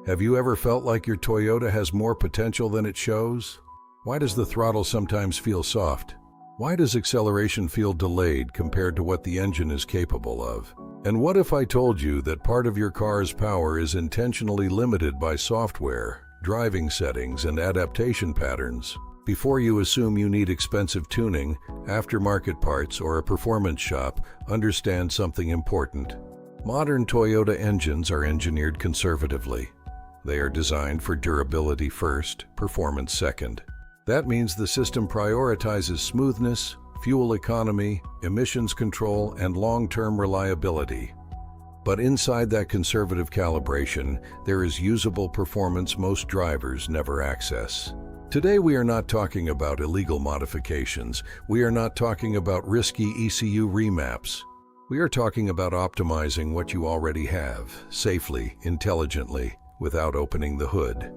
Have you ever felt like your Toyota has more potential than it shows? Why does the throttle sometimes feel soft? Why does acceleration feel delayed compared to what the engine is capable of? And what if I told you that part of your car's power is intentionally limited by software, driving settings, and adaptation patterns? Before you assume you need expensive tuning, aftermarket parts, or a performance shop, understand something important. Modern Toyota engines are engineered conservatively. They are designed for durability first, performance second. That means the system prioritizes smoothness, fuel economy, emissions control, and long-term reliability. But inside that conservative calibration, there is usable performance most drivers never access. Today we are not talking about illegal modifications. We are not talking about risky ECU remaps. We are talking about optimizing what you already have, safely, intelligently, without opening the hood.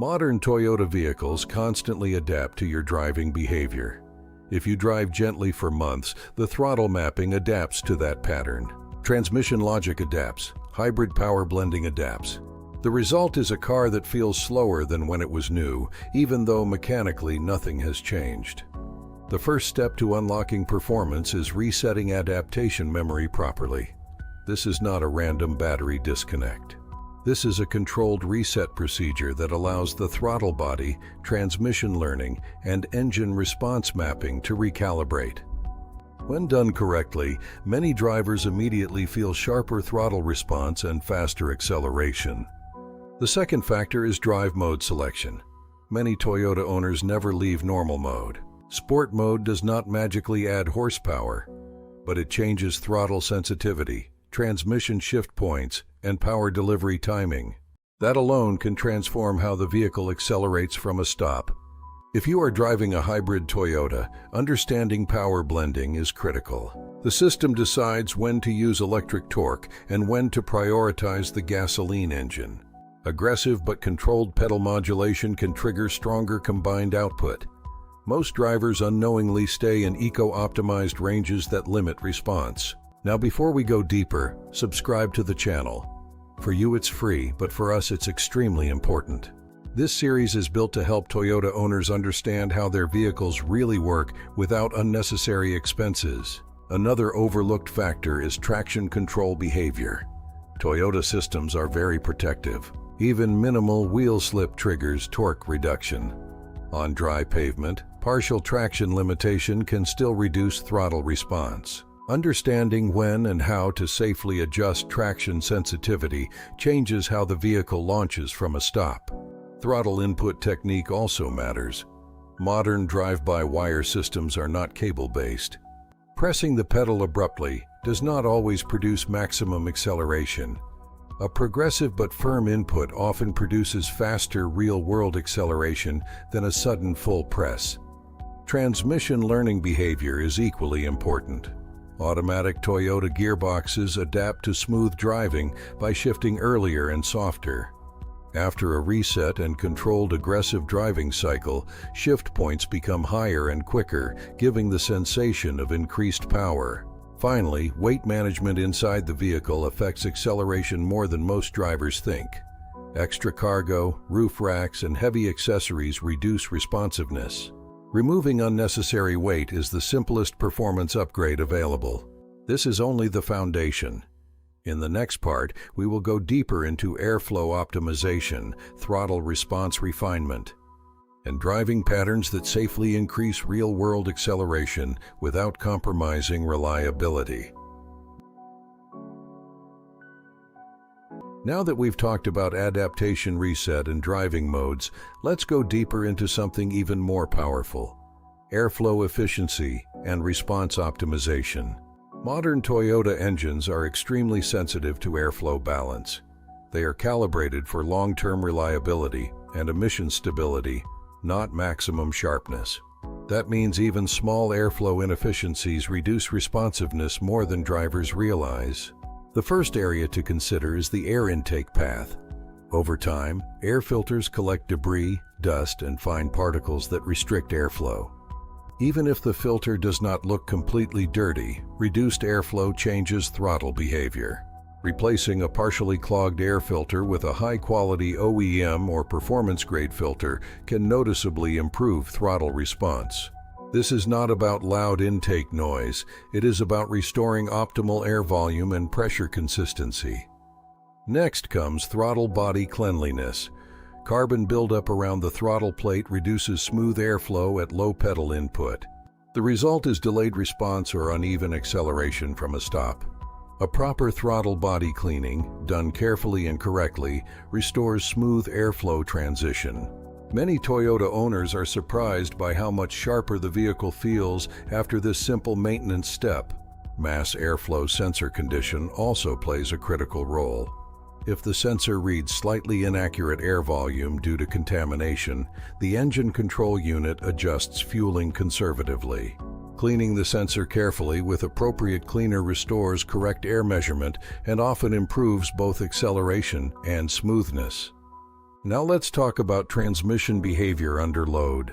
Modern Toyota vehicles constantly adapt to your driving behavior. If you drive gently for months, the throttle mapping adapts to that pattern. Transmission logic adapts. Hybrid power blending adapts. The result is a car that feels slower than when it was new, even though mechanically nothing has changed. The first step to unlocking performance is resetting adaptation memory properly. This is not a random battery disconnect. This is a controlled reset procedure that allows the throttle body, transmission learning, and engine response mapping to recalibrate. When done correctly, many drivers immediately feel sharper throttle response and faster acceleration. The second factor is drive mode selection. Many Toyota owners never leave normal mode. Sport mode does not magically add horsepower, but it changes throttle sensitivity, transmission shift points, and power delivery timing. That alone can transform how the vehicle accelerates from a stop. If you are driving a hybrid Toyota, understanding power blending is critical. The system decides when to use electric torque and when to prioritize the gasoline engine. Aggressive but controlled pedal modulation can trigger stronger combined output. Most drivers unknowingly stay in eco-optimized ranges that limit response. Now, before we go deeper, subscribe to the channel. For you it's free, but for us it's extremely important. This series is built to help Toyota owners understand how their vehicles really work without unnecessary expenses. Another overlooked factor is traction control behavior. Toyota systems are very protective. Even minimal wheel slip triggers torque reduction. On dry pavement, partial traction limitation can still reduce throttle response. Understanding when and how to safely adjust traction sensitivity changes how the vehicle launches from a stop. Throttle input technique also matters. Modern drive-by-wire systems are not cable-based. Pressing the pedal abruptly does not always produce maximum acceleration. A progressive but firm input often produces faster real-world acceleration than a sudden full press. Transmission learning behavior is equally important. Automatic Toyota gearboxes adapt to smooth driving by shifting earlier and softer. After a reset and controlled aggressive driving cycle, shift points become higher and quicker, giving the sensation of increased power. Finally, weight management inside the vehicle affects acceleration more than most drivers think. Extra cargo, roof racks, and heavy accessories reduce responsiveness. Removing unnecessary weight is the simplest performance upgrade available. This is only the foundation. In the next part, we will go deeper into airflow optimization, throttle response refinement, and driving patterns that safely increase real-world acceleration without compromising reliability. Now that we've talked about adaptation, reset, and driving modes, let's go deeper into something even more powerful: airflow efficiency and response optimization. Modern Toyota engines are extremely sensitive to airflow balance. They are calibrated for long-term reliability and emission stability, not maximum sharpness. That means even small airflow inefficiencies reduce responsiveness more than drivers realize. The first area to consider is the air intake path. Over time, air filters collect debris, dust, and fine particles that restrict airflow. Even if the filter does not look completely dirty, reduced airflow changes throttle behavior. Replacing a partially clogged air filter with a high-quality OEM or performance-grade filter can noticeably improve throttle response. This is not about loud intake noise, it is about restoring optimal air volume and pressure consistency. Next comes throttle body cleanliness. Carbon buildup around the throttle plate reduces smooth airflow at low pedal input. The result is delayed response or uneven acceleration from a stop. A proper throttle body cleaning, done carefully and correctly, restores smooth airflow transition. Many Toyota owners are surprised by how much sharper the vehicle feels after this simple maintenance step. Mass airflow sensor condition also plays a critical role. If the sensor reads slightly inaccurate air volume due to contamination, the engine control unit adjusts fueling conservatively. Cleaning the sensor carefully with appropriate cleaner restores correct air measurement and often improves both acceleration and smoothness. Now let's talk about transmission behavior under load.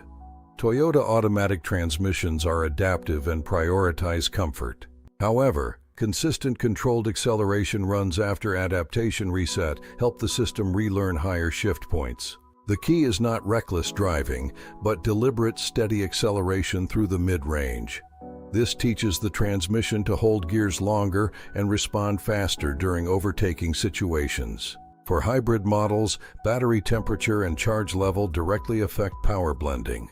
Toyota automatic transmissions are adaptive and prioritize comfort. However, consistent controlled acceleration runs after adaptation reset help the system relearn higher shift points. The key is not reckless driving, but deliberate, steady acceleration through the mid-range. This teaches the transmission to hold gears longer and respond faster during overtaking situations. For hybrid models, battery temperature and charge level directly affect power blending.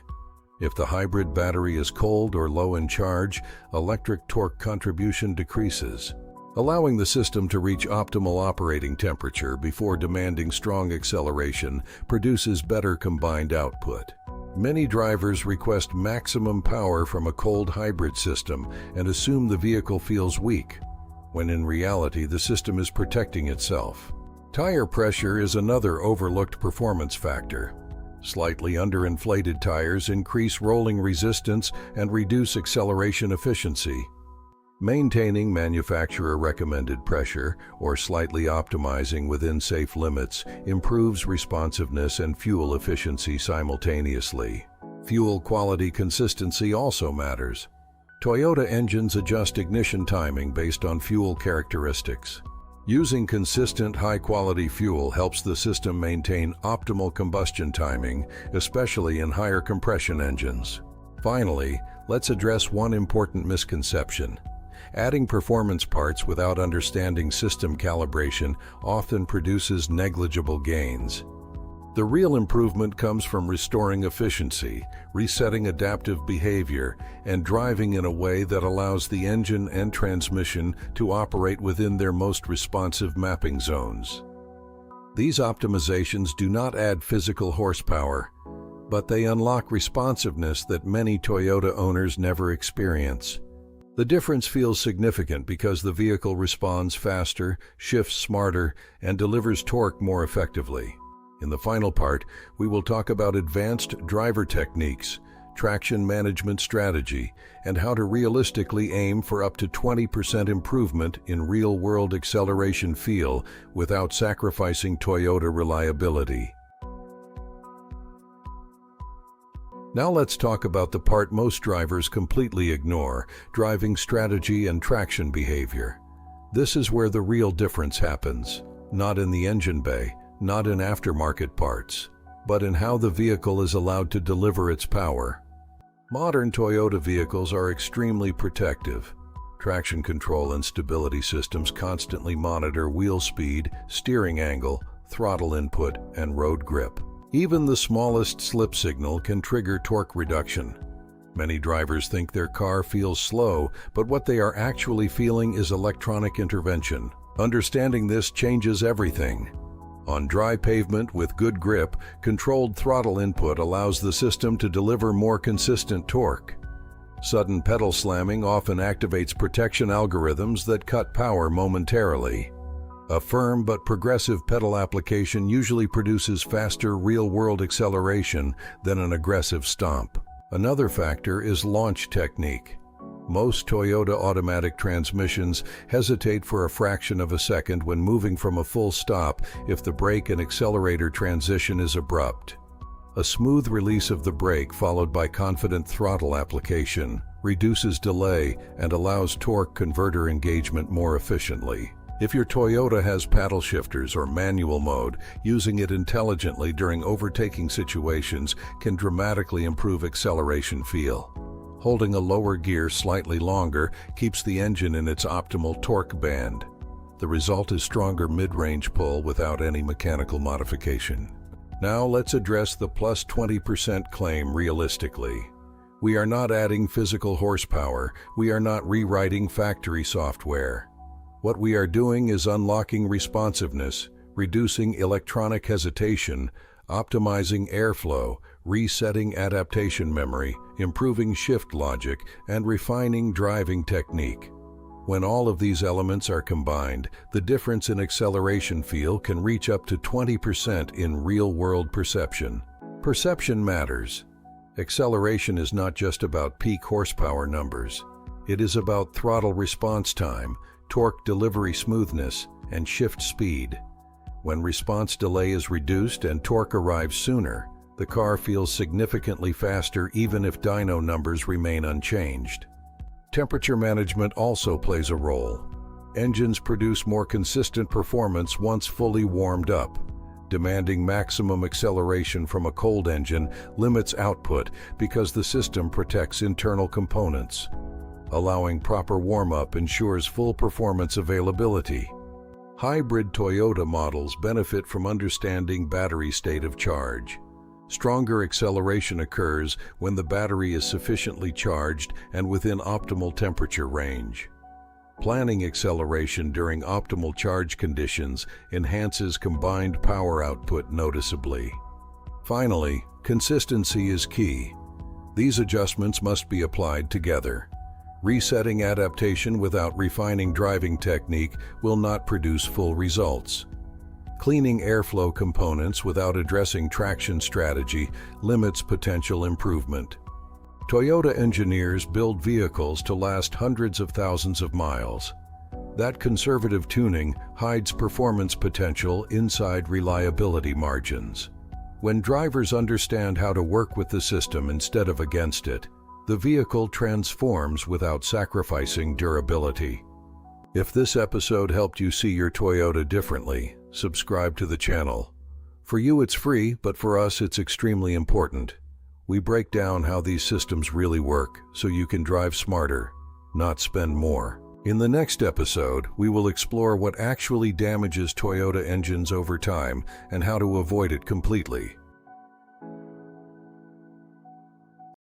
If the hybrid battery is cold or low in charge, electric torque contribution decreases. Allowing the system to reach optimal operating temperature before demanding strong acceleration produces better combined output. Many drivers request maximum power from a cold hybrid system and assume the vehicle feels weak, when in reality the system is protecting itself. Tire pressure is another overlooked performance factor. Slightly underinflated tires increase rolling resistance and reduce acceleration efficiency. Maintaining manufacturer-recommended pressure, or slightly optimizing within safe limits, improves responsiveness and fuel efficiency simultaneously. Fuel quality consistency also matters. Toyota engines adjust ignition timing based on fuel characteristics. Using consistent, high-quality fuel helps the system maintain optimal combustion timing, especially in higher compression engines. Finally, let's address one important misconception. Adding performance parts without understanding system calibration often produces negligible gains. The real improvement comes from restoring efficiency, resetting adaptive behavior, and driving in a way that allows the engine and transmission to operate within their most responsive mapping zones. These optimizations do not add physical horsepower, but they unlock responsiveness that many Toyota owners never experience. The difference feels significant because the vehicle responds faster, shifts smarter, and delivers torque more effectively. In the final part, we will talk about advanced driver techniques, traction management strategy, and how to realistically aim for up to 20% improvement in real-world acceleration feel without sacrificing Toyota reliability. Now let's talk about the part most drivers completely ignore, driving strategy and traction behavior. This is where the real difference happens, not in the engine bay, not in aftermarket parts, but in how the vehicle is allowed to deliver its power. Modern Toyota vehicles are extremely protective. Traction control and stability systems constantly monitor wheel speed, steering angle, throttle input, and road grip. Even the smallest slip signal can trigger torque reduction. Many drivers think their car feels slow, but what they are actually feeling is electronic intervention. Understanding this changes everything. On dry pavement with good grip, controlled throttle input allows the system to deliver more consistent torque. Sudden pedal slamming often activates protection algorithms that cut power momentarily. A firm but progressive pedal application usually produces faster real-world acceleration than an aggressive stomp. Another factor is launch technique. Most Toyota automatic transmissions hesitate for a fraction of a second when moving from a full stop if the brake and accelerator transition is abrupt. A smooth release of the brake followed by confident throttle application reduces delay and allows torque converter engagement more efficiently. If your Toyota has paddle shifters or manual mode, using it intelligently during overtaking situations can dramatically improve acceleration feel. Holding a lower gear slightly longer keeps the engine in its optimal torque band. The result is stronger mid-range pull without any mechanical modification. Now let's address the plus 20% claim realistically. We are not adding physical horsepower, we are not rewriting factory software. What we are doing is unlocking responsiveness, reducing electronic hesitation, optimizing airflow, resetting adaptation memory, improving shift logic, and refining driving technique. When all of these elements are combined, the difference in acceleration feel can reach up to 20% in real-world perception. Perception matters. Acceleration is not just about peak horsepower numbers. It is about throttle response time, torque delivery smoothness, and shift speed. When response delay is reduced and torque arrives sooner, the car feels significantly faster even if dyno numbers remain unchanged. Temperature management also plays a role. Engines produce more consistent performance once fully warmed up. Demanding maximum acceleration from a cold engine limits output because the system protects internal components. Allowing proper warm-up ensures full performance availability. Hybrid Toyota models benefit from understanding battery state of charge. Stronger acceleration occurs when the battery is sufficiently charged and within optimal temperature range. Planning acceleration during optimal charge conditions enhances combined power output noticeably. Finally, consistency is key. These adjustments must be applied together. Resetting adaptation without refining driving technique will not produce full results. Cleaning airflow components without addressing traction strategy limits potential improvement. Toyota engineers build vehicles to last hundreds of thousands of miles. That conservative tuning hides performance potential inside reliability margins. When drivers understand how to work with the system instead of against it, the vehicle transforms without sacrificing durability. If this episode helped you see your Toyota differently, subscribe to the channel. For you it's free, but for us it's extremely important. We break down how these systems really work so you can drive smarter, not spend more. In the next episode, we will explore what actually damages Toyota engines over time and how to avoid it completely.